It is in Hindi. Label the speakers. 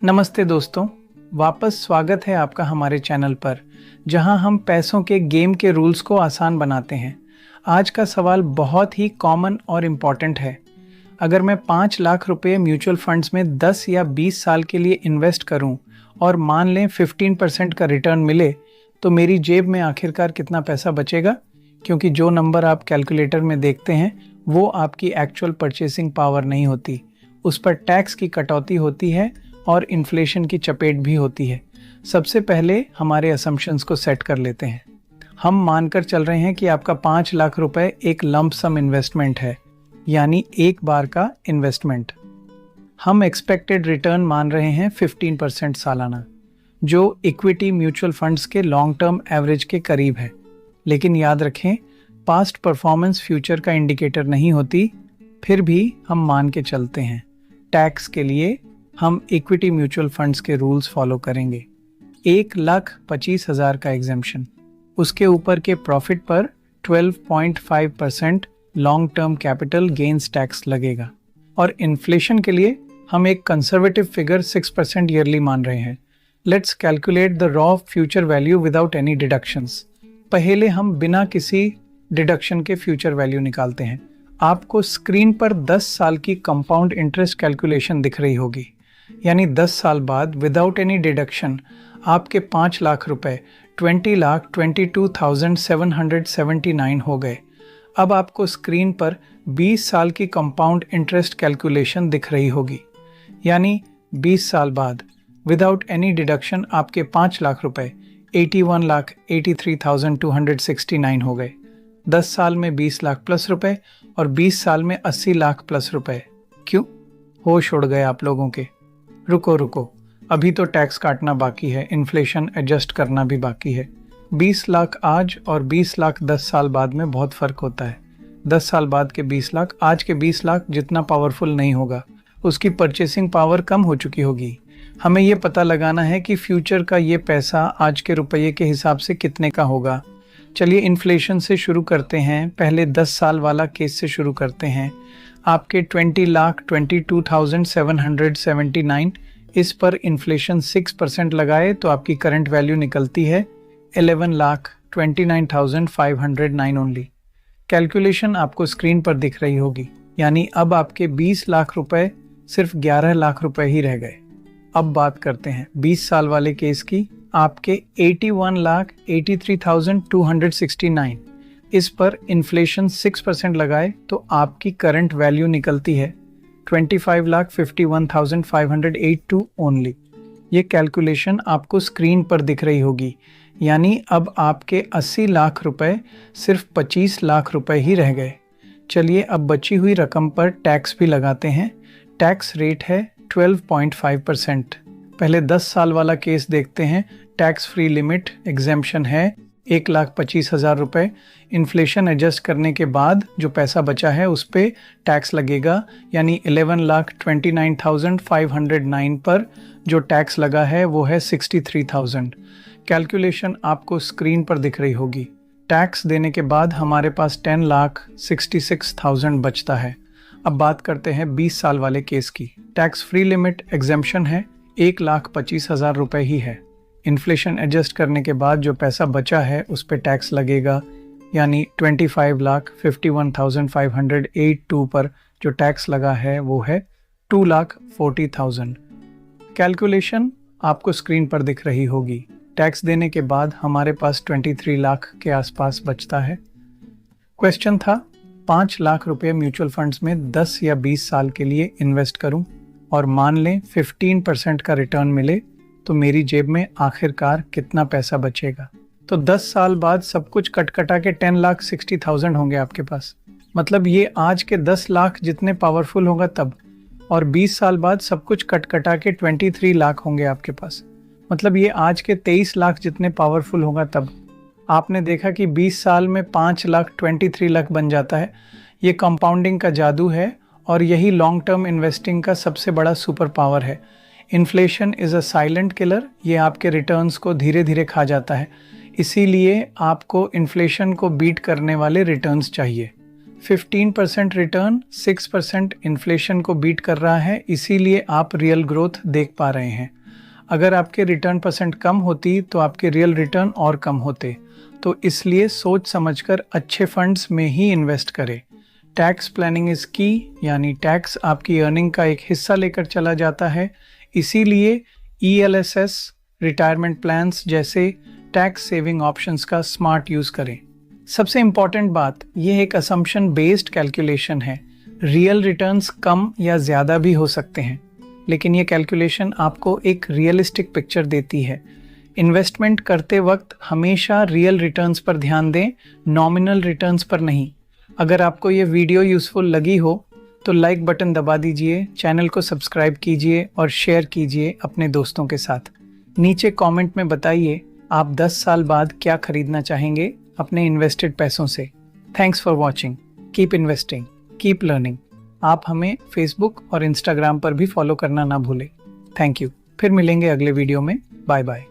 Speaker 1: नमस्ते दोस्तों, वापस स्वागत है आपका हमारे चैनल पर, जहां हम पैसों के गेम के रूल्स को आसान बनाते हैं। आज का सवाल बहुत ही कॉमन और इम्पॉर्टेंट है। अगर मैं 5 लाख रुपए म्यूचुअल फंड्स में 10 या 20 साल के लिए इन्वेस्ट करूं और मान लें 15% का रिटर्न मिले, तो मेरी जेब में आखिरकार कितना पैसा बचेगा? क्योंकि जो नंबर आप कैलकुलेटर में देखते हैं वो आपकी एक्चुअल परचेसिंग पावर नहीं होती, उस पर टैक्स की कटौती होती है और इन्फ्लेशन की चपेट भी होती है। सबसे पहले हमारे असम्पशंस को सेट कर लेते हैं। हम मानकर चल रहे हैं कि आपका 5 लाख रुपए एक लंप सम इन्वेस्टमेंट है, यानी एक बार का इन्वेस्टमेंट। हम एक्सपेक्टेड रिटर्न मान रहे हैं 15% सालाना, जो इक्विटी म्यूचुअल फंड्स के लॉन्ग टर्म एवरेज के करीब है। लेकिन याद रखें, पास्ट परफॉर्मेंस फ्यूचर का इंडिकेटर नहीं होती, फिर भी हम मान के चलते हैं। टैक्स के लिए हम इक्विटी म्यूचुअल फंड्स के रूल्स फॉलो करेंगे। 1,25,000 का एग्जेम्पशन, उसके ऊपर के प्रॉफिट पर 12.5% long term capital gains tax लगेगा। और इन्फ्लेशन के लिए हम एक कंजर्वेटिव फिगर 6% ईयरली मान रहे हैं। Let's calculate the raw future value without any deductions. पहले हम बिना किसी डिडक्शन के फ्यूचर वैल्यू निकालते हैं। आपको स्क्रीन पर 10 साल की कंपाउंड इंटरेस्ट कैलकुलेशन दिख रही होगी, यानी 10 साल बाद विदाउट एनी डिडक्शन आपके 5 लाख रुपए 20,22,779 हो गए। अब आपको स्क्रीन पर 20 साल की कंपाउंड इंटरेस्ट कैलकुलेशन दिख रही होगी, यानी 20 साल बाद विदाउट एनी डिडक्शन आपके 5 लाख रुपए 81,83,269 हो गए। 10 साल में 20 लाख प्लस रुपए और 20 साल में 80 लाख प्लस रुपए। क्यों? होश उड़ गए आप लोगों के। रुको, अभी तो टैक्स काटना बाकी है, इन्फ्लेशन एडजस्ट करना भी बाकी है। 20 लाख आज और 20 लाख 10 साल बाद में बहुत फ़र्क होता है। 10 साल बाद के 20 लाख आज के 20 लाख जितना पावरफुल नहीं होगा, उसकी परचेसिंग पावर कम हो चुकी होगी। हमें ये पता लगाना है कि फ्यूचर का ये पैसा आज के रुपये के हिसाब से कितने का होगा। चलिए इन्फ्लेशन से शुरू करते हैं। पहले 10 साल वाला केस से शुरू करते हैं। आपके 20,22,779, इस पर इन्फ्लेशन 6% लगाए तो आपकी करंट वैल्यू निकलती है 11,29,509 ओनली। कैलकुलेशन आपको स्क्रीन पर दिख रही होगी, यानी अब आपके 20 लाख रुपए सिर्फ 11 लाख रुपए ही रह गए। अब बात करते हैं 20 साल वाले केस की। आपके 81,83,269, इस पर इन्फ्लेशन 6% लगाए तो आपकी करंट वैल्यू निकलती है 25,51,582 ओनली। ये कैलकुलेशन आपको स्क्रीन पर दिख रही होगी, यानी अब आपके 80 लाख रुपए सिर्फ 25 लाख रुपए ही रह गए। चलिए अब बची हुई रकम पर टैक्स भी लगाते हैं। टैक्स रेट है 12.5%। पहले 10 साल वाला केस देखते हैं। टैक्स फ्री लिमिट एग्जेम्पशन है 1,25,000 रुपये। इन्फ्लेशन एडजस्ट करने के बाद जो पैसा बचा है उस पर टैक्स लगेगा, यानी 11,29,509 पर जो टैक्स लगा है वो है 63,000। कैलकुलेशन आपको स्क्रीन पर दिख रही होगी। टैक्स देने के बाद हमारे पास 10,66,000 बचता है। अब बात करते हैं 20 साल वाले केस की। टैक्स फ्री लिमिट एग्जेम्पशन है 1,25,000 रुपये ही है। इन्फ्लेशन एडजस्ट करने के बाद जो पैसा बचा है उस पर टैक्स लगेगा, यानी 25,51,582 पर जो टैक्स लगा है वो है 2,40,000। कैलकुलेशन आपको स्क्रीन पर दिख रही होगी। टैक्स देने के बाद हमारे पास 23 लाख के आसपास बचता है। क्वेश्चन था 5 लाख रुपए म्यूचुअल फंड्स में 10 या 20 साल के लिए इन्वेस्ट करूं और मान लें 15% का रिटर्न मिले, तो मेरी जेब में आखिरकार कितना पैसा बचेगा? तो 10 साल बाद सब कुछ कटकटा के 10,60,000 होंगे आपके पास। मतलब ये आज के 10 लाख जितने पावरफुल होगा तब। और 20 साल बाद सब कुछ कटकटा के 23 लाख होंगे आपके पास। मतलब ये आज के 23 लाख जितने पावरफुल होगा तब। आपने देखा कि 20 साल में 5 लाख 23 लाख बन जाता है। ये कंपाउंडिंग का जादू है और यही लॉन्ग टर्म इन्वेस्टिंग का सबसे बड़ा सुपर पावर है। Inflation is a silent killer. ये आपके रिटर्न्स को धीरे धीरे खा जाता है, इसीलिए आपको इन्फ्लेशन को बीट करने वाले रिटर्न्स चाहिए। 15% रिटर्न 6% इन्फ्लेशन को बीट कर रहा है, इसीलिए आप रियल ग्रोथ देख पा रहे हैं। अगर आपके रिटर्न परसेंट कम होती तो आपके रियल रिटर्न और कम होते, तो इसलिए सोच समझकर अच्छे फंड्स में ही इन्वेस्ट करें। टैक्स प्लानिंग इज की, यानी टैक्स आपकी अर्निंग का एक हिस्सा लेकर चला जाता है, इसीलिए ELSS रिटायरमेंट प्लान्स जैसे टैक्स सेविंग ऑप्शंस का स्मार्ट यूज करें। सबसे इम्पॉर्टेंट बात, यह एक असम्पशन बेस्ड कैलकुलेशन है। रियल रिटर्न्स कम या ज़्यादा भी हो सकते हैं, लेकिन ये कैलकुलेशन आपको एक रियलिस्टिक पिक्चर देती है। इन्वेस्टमेंट करते वक्त हमेशा रियल रिटर्न्स पर ध्यान दें, नॉमिनल रिटर्न्स पर नहीं। अगर आपको ये वीडियो यूज़फुल लगी हो तो लाइक बटन दबा दीजिए, चैनल को सब्सक्राइब कीजिए और शेयर कीजिए अपने दोस्तों के साथ। नीचे कमेंट में बताइए आप 10 साल बाद क्या खरीदना चाहेंगे अपने इन्वेस्टेड पैसों से। Thanks for watching, keep investing, keep learning. आप हमें फेसबुक और इंस्टाग्राम पर भी फॉलो करना ना भूलें। Thank you. फिर मिलेंगे अगले वीडियो में। Bye bye.